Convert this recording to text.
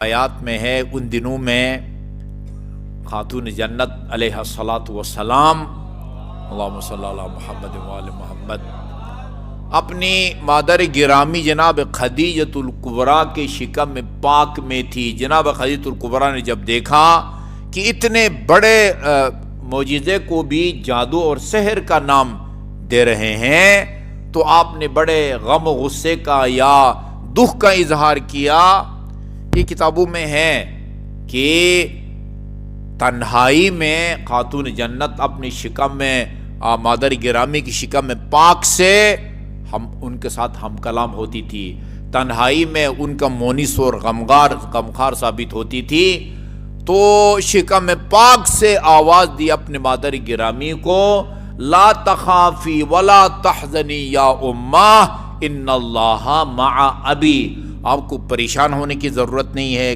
آیات میں ہے ان دنوں میں خاتون جنت علیہ الصلاۃ والسلام اللہم صلی علی محمد وآل محمد اپنی مادر گرامی جناب خدیجۃ الکبریٰ کے شکم پاک میں تھی۔ جناب خدیجۃ الکبریٰ نے جب دیکھا کہ اتنے بڑے معجزے کو بھی جادو اور سحر کا نام دے رہے ہیں تو آپ نے بڑے غم و غصے کا یا دکھ کا اظہار کیا۔ یہ کتابوں میں ہے کہ تنہائی میں خاتون جنت اپنی شکم میں مادر گرامی کی شکم میں پاک سے ان کے ساتھ ہم کلام ہوتی تھی، تنہائی میں ان کا مونس اور غمخوار ثابت ہوتی تھی۔ تو شکم پاک سے آواز دی اپنے مادر گرامی کو، لا تخافی ولا تحزنی یا امہ ان اللہ مع ابی، آپ کو پریشان ہونے کی ضرورت نہیں ہے،